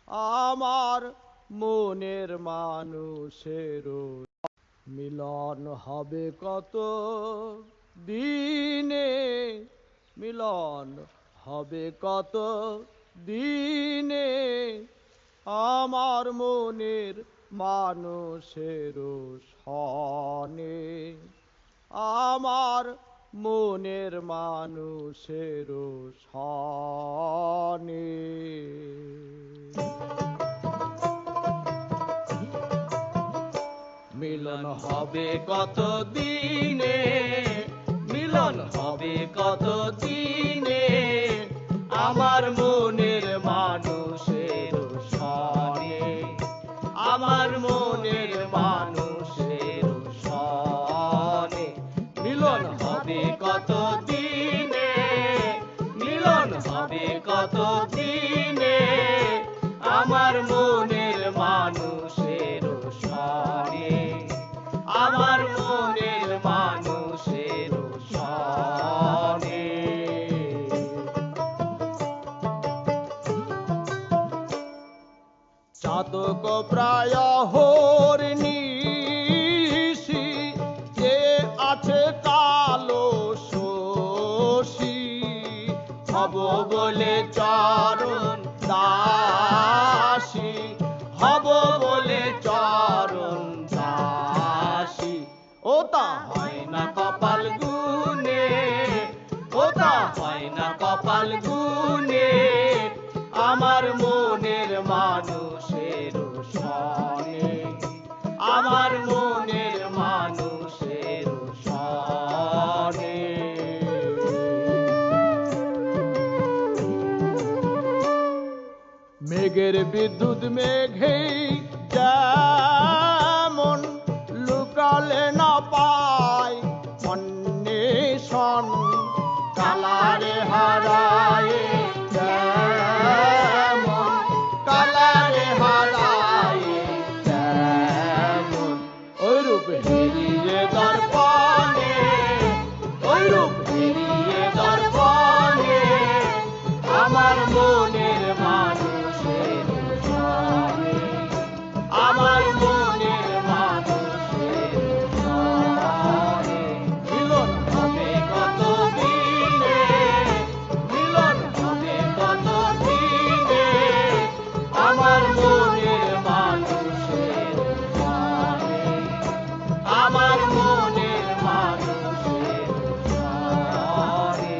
আমার মনের মানুষের মিলন হবে কত দিনে, মিলন হবে কত দিনে, আমার মনের মানুষের সনে, আমার মনের মানুষের সনে। মিলন হবে কত দিনে, মিলন হবে কত দিনে, আমার মনের মানুষের সনে, আমার মনের মানুষের সনে। মিলন হবে কত দিনে, মিলন হবে কত দিনে, আমার মনের মানুষের সনে, আমার মনের মানুষের সনে। চাতক প্রায় হরিণীষি, যে আছে কালো শশী, হব বলে চরণ দাসী, হব বলে চরণ দাসী। ও তা হয় না কপাল গুনে, ও তা হয় না কপাল গুনে, আমার মনের মানুষের সনে, আমার মনের মানুষের সনে। মেঘের বিদ্যুৎ মেঘেই যেমন লুকালে না পায় অন্বেষণ, কালারে হারায় যেমন, কালারে হারায় যেমন, ওইরূপ হেরিয়ে দর্পণে, ওইরূপ হেরিয়ে দর্পণে, আমার মনের মানুষের সনে, আমার মনের মানুষের সনে। মিলন হবে কত দিনে, মিলন হবে কত দিনে, আমার মনের মানুষের সনে, আমার মনের মানুষের সনে।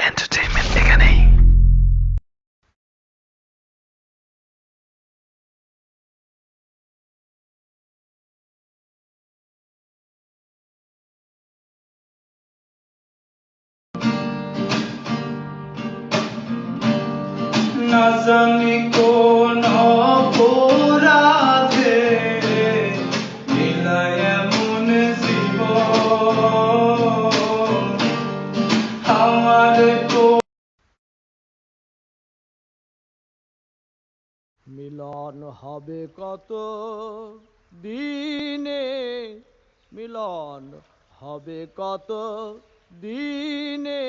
এন্টারটেইনমেন্ট এখানেই। না জানি কোন অপরাধে মিলায় এমন জীবন আমার। মিলন হবে কত দিনে, মিলন হবে কত দিনে,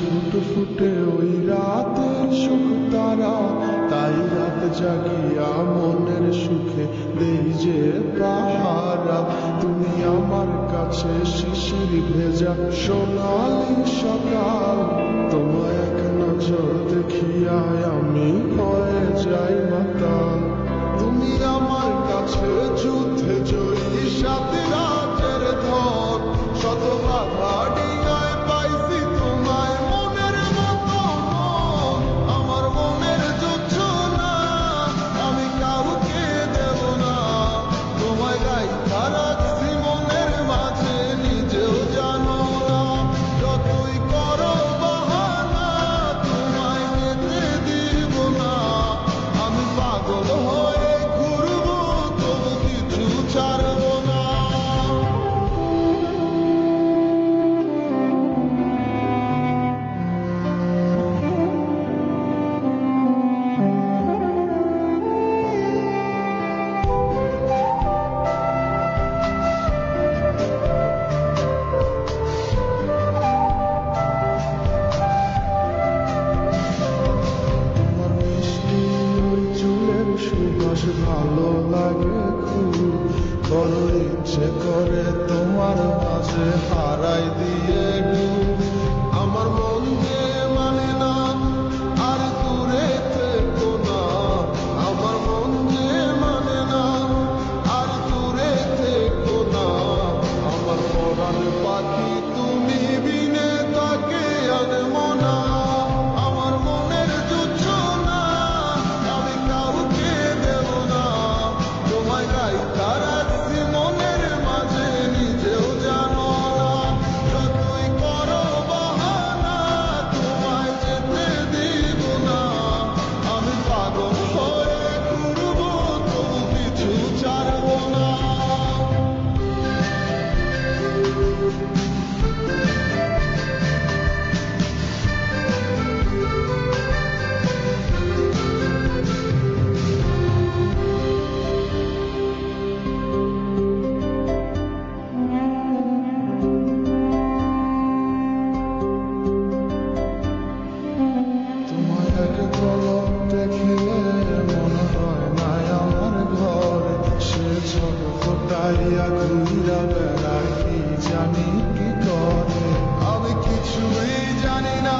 ফুটে ফুটে ওই রাতের সুখ তারা, তাই রাত জাগিয়া মনের সুখে দেই যে পাহারা। তুমি আমার কাছে শিশির ভেজা সোনালি সকাল, তোমায় এক নজর দেখিয়ায় আমি হয়ে যাই মাতাল। তুমি আমার কাছে যুদ্ধে জয়ী সাত রাজের ধন, শত বাধা ডিঙায় পাইছি তোমায় মনের মতো মন, আমার মনের জোছনা আমি কাউকে দেব না, তোমায় গাইথা রাখছি মনের মাঝে নিজেও জানো না, যতই করো বাহানা তোমায় যেতে দিব না, আমি পাগল হয়ে ঘুরবো তবু কিছু ছাড়বো না। তোমার মিষ্টি ওই চুলের সুবাস ভালো লাগে খুব, বড় ইচ্ছে করে তোমার মাঝে হারাই দিয়ে ডুব, আমার মন যে মানে না আর দূরে থেকো না, আমার মন যে মানে না আর দূরে থেকো না, আমার পরাণ পাখি তুমি বিনে তাকে আনবো না, আমার মনের জোছনা আমি কাউকে দেব না, তোমায় গাইথা রাখছি মনের মাঝে নিজেও জানো না, যতই করো বাহানা তোমায় যেতে দিব না, আমি পাগল হয়ে ঘুরবো তবু কিছু ছাড়বো না। তোমায় এক ঝলক দেখিলে মনে হয় না আমার ঘরে, সে ঝক ফোটাইয়া ঘুইরা বেড়ায় কি জানি কি করে, আমি কিছুই জানি না